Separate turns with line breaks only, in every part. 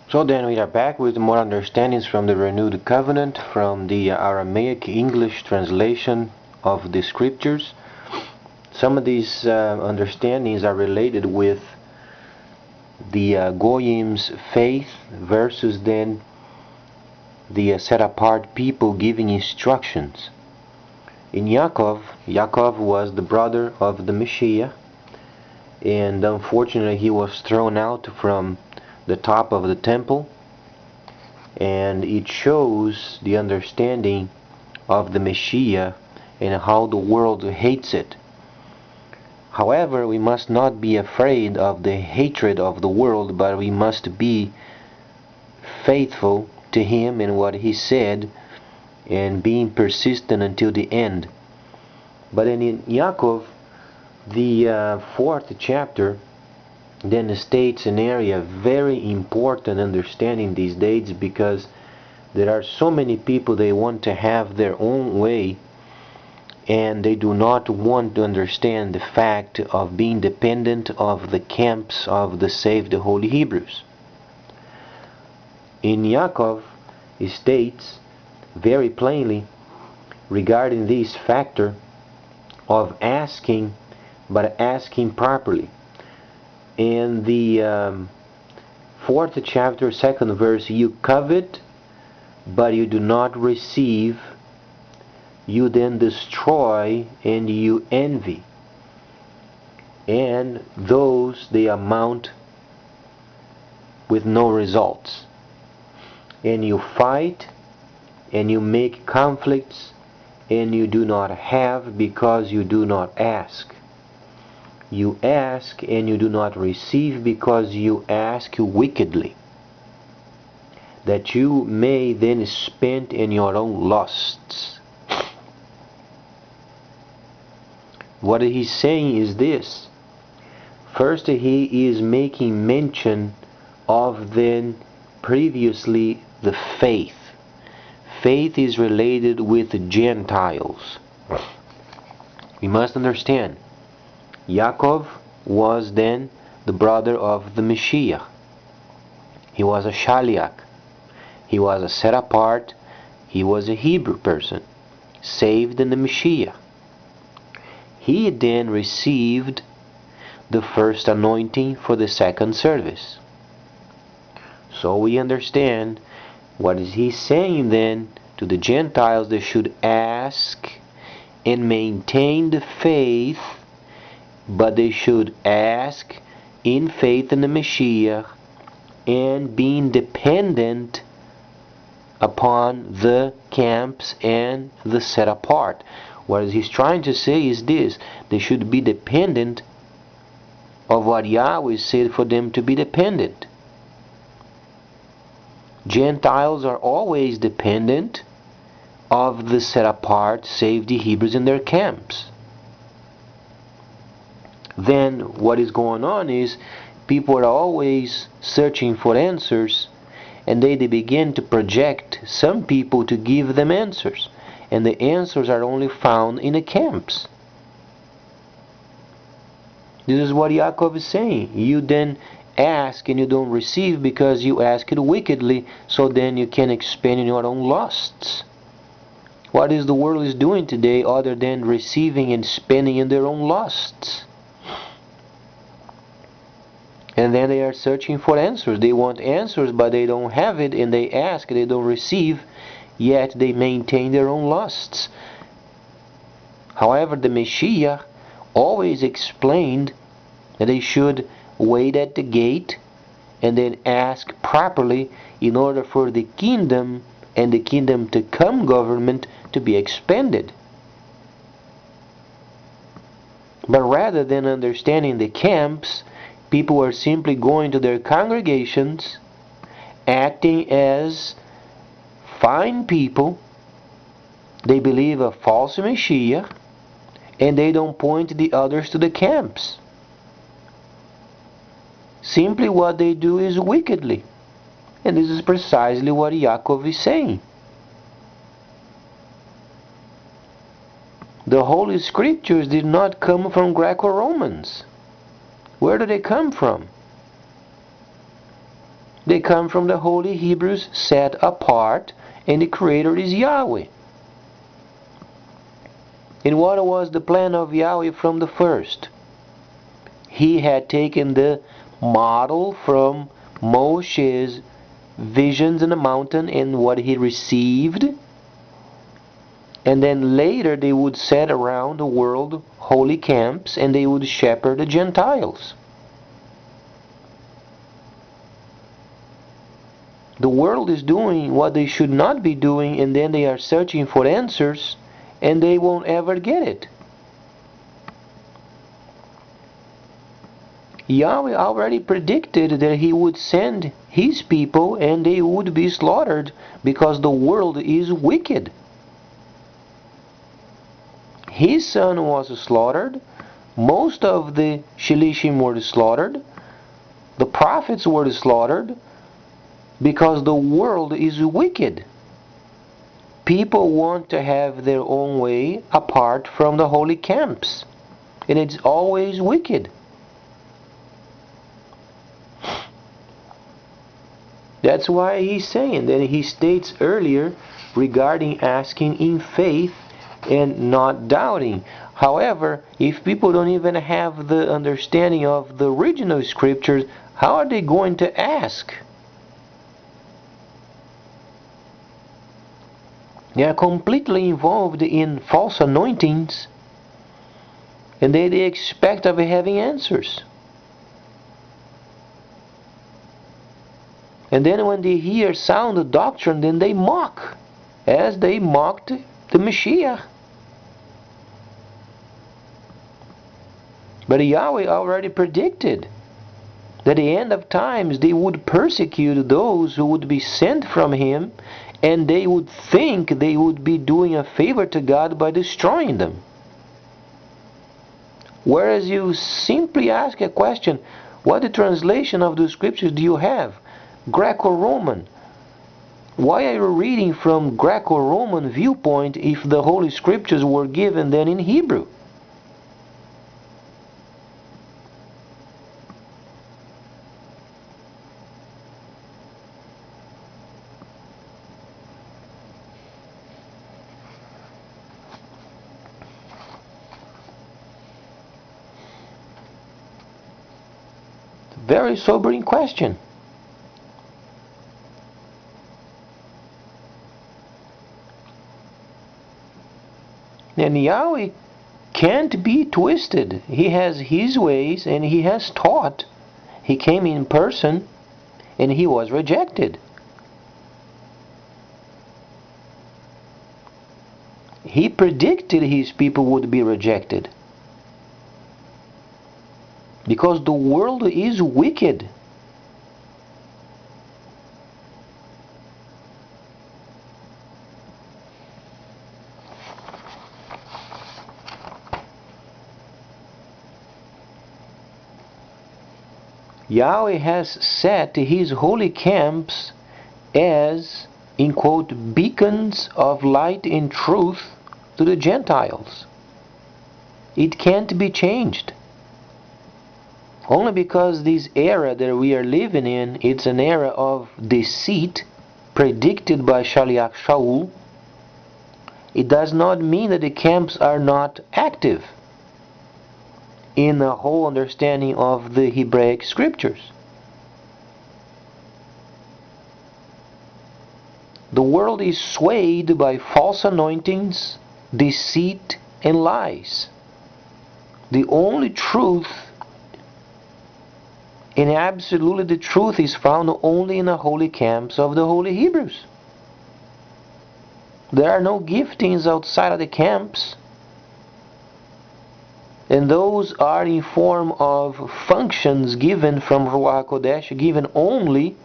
So then we are back with more understandings from the Renewed Covenant, from the Aramaic English translation of the scriptures. Some of these understandings are related with the Goyim's faith versus then the set apart people giving instructions. In Yaakov was the brother of the Messiah, and unfortunately he was thrown out from the top of the temple, and it shows the understanding of the Messiah and how the world hates it. However, we must not be afraid of the hatred of the world, but we must be faithful to him and what he said, and being persistent until the end. But in Yaakov, the fourth chapter then states an area very important understanding these days, because there are so many people, they want to have their own way, and they do not want to understand the fact of being dependent of the camps of the saved Holy Hebrews. In Yaakov, it states very plainly regarding this factor of asking, but asking properly. In the fourth chapter, second verse, you covet, but you do not receive. You then destroy, and you envy. And those, they amount with no results. And you fight, and you make conflicts, and you do not have because you do not ask. You ask and you do not receive because you ask wickedly, that you may then spend in your own lusts. What he's saying is this. First, he is making mention of then previously the faith. Faith is related with the Gentiles. We must understand, Yaakov was then the brother of the Messiah. He was a Shaliach. He was a set apart. He was a Hebrew person, saved in the Messiah. He then received the first anointing for the second service. So we understand what is he saying then to the Gentiles. They should ask and maintain the faith, but they should ask in faith in the Messiah and being dependent upon the camps and the set apart. What he's trying to say is this: they should be dependent of what Yahweh said for them to be dependent. Gentiles are always dependent of the set apart, saved Hebrews in their camps. Then what is going on is people are always searching for answers, and they begin to project some people to give them answers, and the answers are only found in the camps. This is what Yaakov is saying. You then ask and you don't receive because you ask it wickedly, so then you can expand in your own lusts. What is the world is doing today other than receiving and spending in their own lusts? And then they are searching for answers. They want answers, but they don't have it, and they ask, they don't receive, yet they maintain their own lusts. However, the Messiah always explained that they should wait at the gate and then ask properly in order for the kingdom and the kingdom to come government to be expanded. But rather than understanding the camps, people are simply going to their congregations, acting as fine people. They believe a false Messiah, and they don't point the others to the camps. Simply what they do is wickedly. And this is precisely what Yaakov is saying. The Holy Scriptures did not come from Greco-Romans. Where do they come from? They come from the holy Hebrews, set apart, and the Creator is Yahweh. And what was the plan of Yahweh from the first? He had taken the model from Moshe's visions in the mountain and what he received, and then later they would set around the world holy camps and they would shepherd the Gentiles. The world is doing what they should not be doing, and then they are searching for answers and they won't ever get it. Yahweh already predicted that He would send His people and they would be slaughtered because the world is wicked. His son was slaughtered. Most of the Shilishim were slaughtered. The prophets were slaughtered because the world is wicked. People want to have their own way apart from the holy camps, and it's always wicked. That's why he's saying that he states earlier regarding asking in faith and not doubting. However, if people don't even have the understanding of the original scriptures, how are they going to ask? They are completely involved in false anointings, and they expect of having answers. And then when they hear sound doctrine, then they mock, as they mocked the Mashiach. But Yahweh already predicted that at the end of times they would persecute those who would be sent from Him, and they would think they would be doing a favor to God by destroying them. Whereas you simply ask a question, what the translation of the scriptures do you have? Greco-Roman. Why are you reading from Greco-Roman viewpoint if the Holy Scriptures were given then in Hebrew? Very sobering question. And Yahweh can't be twisted. He has His ways and He has taught. He came in person and He was rejected. He predicted His people would be rejected. Because the world is wicked. Yahweh has set His holy camps as, in quote, beacons of light and truth to the Gentiles. It can't be changed. Only because this era that we are living in, it's an era of deceit predicted by Shaliach Shaul, it does not mean that the camps are not active in the whole understanding of the Hebraic scriptures. The world is swayed by false anointings, deceit, and lies. The only truth, and absolutely the truth, is found only in the holy camps of the holy Hebrews. There are no giftings outside of the camps. And those are in form of functions given from Ruach HaKodesh, given only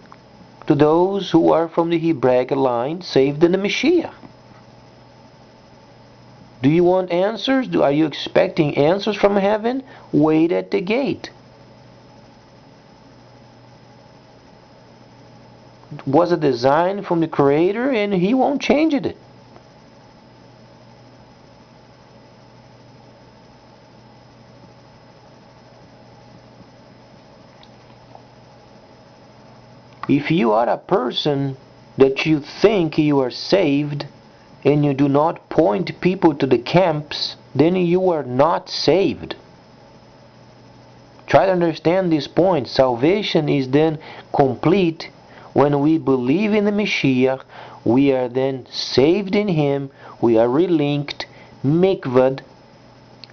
to those who are from the Hebraic line, saved in the Mashiach. Do you want answers? Are you expecting answers from heaven? Wait at the gate. It was a design from the Creator, and He won't change it. If you are a person that you think you are saved and you do not point people to the camps, then you are not saved. Try to understand this point. Salvation is then complete when we believe in the Messiah. We are then saved in Him. We are relinked, mikvad,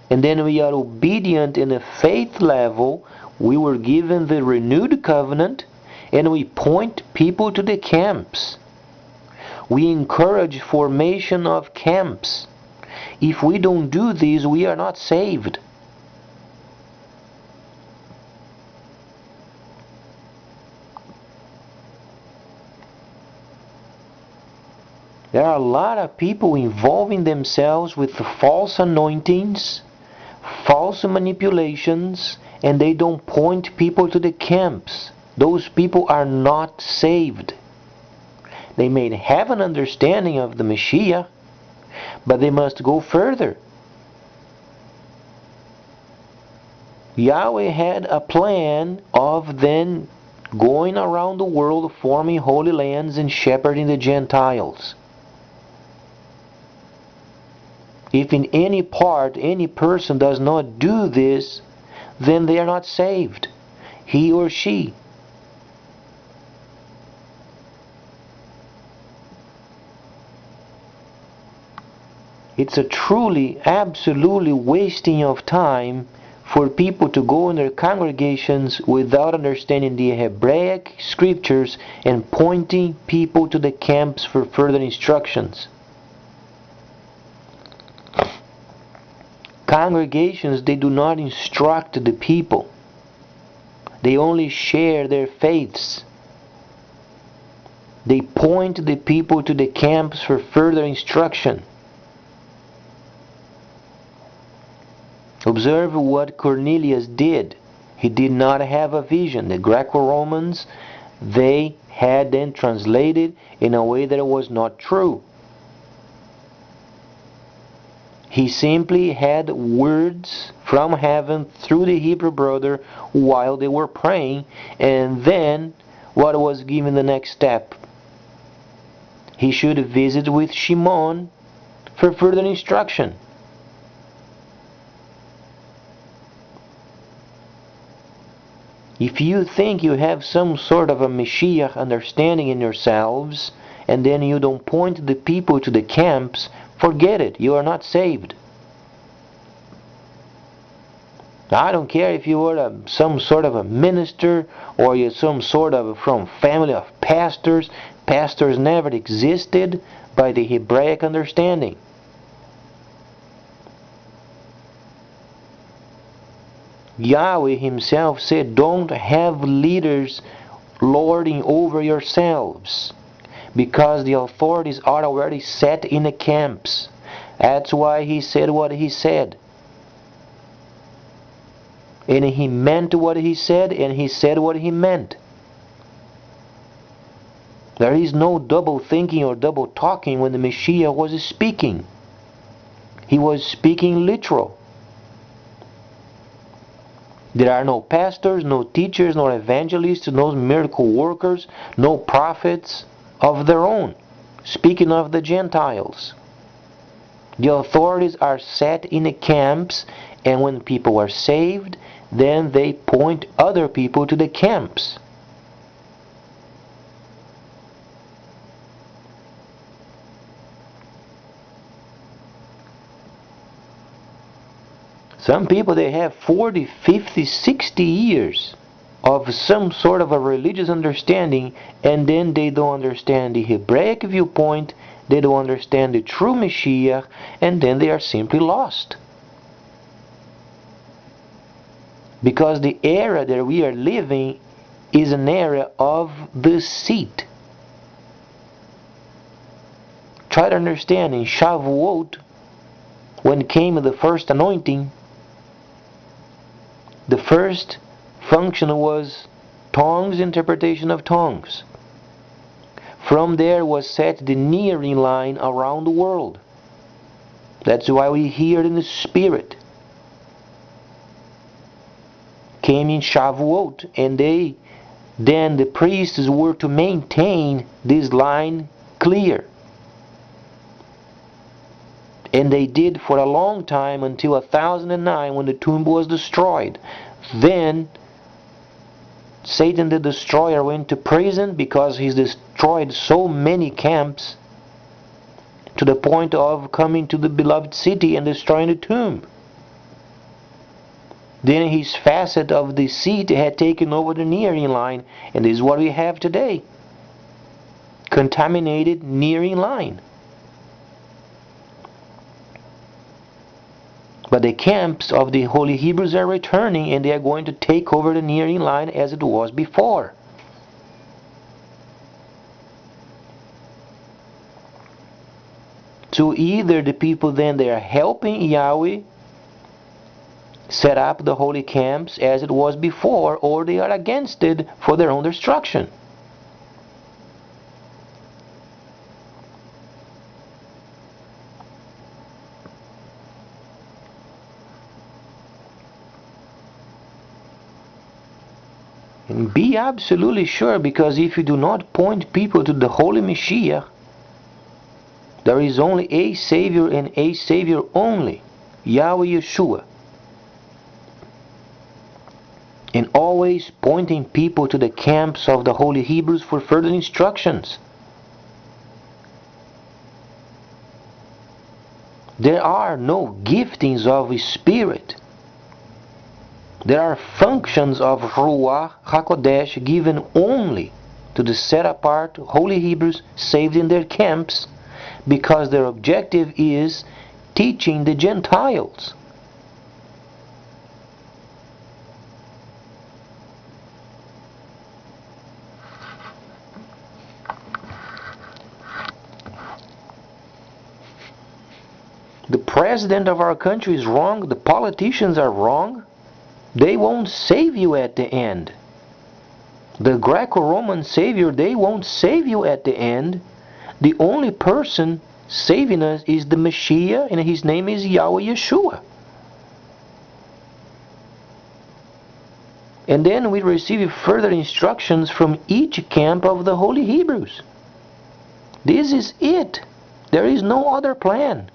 and then we are obedient in a faith level. We were given the renewed covenant, and we point people to the camps. We encourage formation of camps. If we don't do this, we are not saved. There are a lot of people involving themselves with the false anointings, false manipulations, and they don't point people to the camps. Those people are not saved. They may have an understanding of the Messiah, but they must go further. Yahweh had a plan of then going around the world, forming holy lands and shepherding the Gentiles. If in any part any person does not do this, then they are not saved, he or she. It's a truly, absolutely wasting of time for people to go in their congregations without understanding the Hebraic scriptures and pointing people to the camps for further instructions. Congregations, they do not instruct the people. They only share their faiths. They point the people to the camps for further instruction. Observe what Cornelius did. He did not have a vision. The Greco-Romans, they had then translated in a way that it was not true. He simply had words from heaven through the Hebrew brother while they were praying, and then what was given the next step? He should visit with Shimon for further instruction. If you think you have some sort of a Mashiach understanding in yourselves, and then you don't point the people to the camps, forget it. You are not saved. I don't care if you are some sort of a minister or you're some sort of from family of pastors. Pastors never existed by the Hebraic understanding. Yahweh Himself said, don't have leaders lording over yourselves, because the authorities are already set in the camps. That's why He said what He said. And He meant what He said, and He said what He meant. There is no double thinking or double talking when the Messiah was speaking. He was speaking literal. There are no pastors, no teachers, no evangelists, no miracle workers, no prophets of their own. Speaking of the Gentiles, the authorities are set in the camps, and when people are saved, then they point other people to the camps. Some people, they have 40, 50, 60 years of some sort of a religious understanding, and then they don't understand the Hebraic viewpoint, they don't understand the true Mashiach, and then they are simply lost. Because the era that we are living is an era of deceit. Try to understand, in Shavuot, when came the first anointing, the first function was tongues, interpretation of tongues. From there was set the nearing line around the world. That's why we hear it in the Spirit. Came in Shavuot, and they then the priests were to maintain this line clear. And they did for a long time until 1009 when the tomb was destroyed. Then Satan the destroyer went to prison because he destroyed so many camps to the point of coming to the beloved city and destroying the tomb. Then his facet of deceit had taken over the nearing line, and this is what we have today. Contaminated nearing line. But the camps of the Holy Hebrews are returning, and they are going to take over the nearing line as it was before. So either the people then they are helping Yahweh set up the holy camps as it was before, or they are against it for their own destruction. And be absolutely sure, because if you do not point people to the Holy Mashiach, there is only a Savior and a Savior only, Yahweh Yeshua. And always pointing people to the camps of the Holy Hebrews for further instructions. There are no giftings of Spirit. There are functions of Ruach HaKodesh given only to the set-apart Holy Hebrews saved in their camps, because their objective is teaching the Gentiles. The president of our country is wrong, the politicians are wrong. They won't save you at the end. The Greco-Roman Savior, they won't save you at the end. The only person saving us is the Mashiach, and his name is Yahweh Yeshua. And then we receive further instructions from each camp of the Holy Hebrews. This is it. There is no other plan.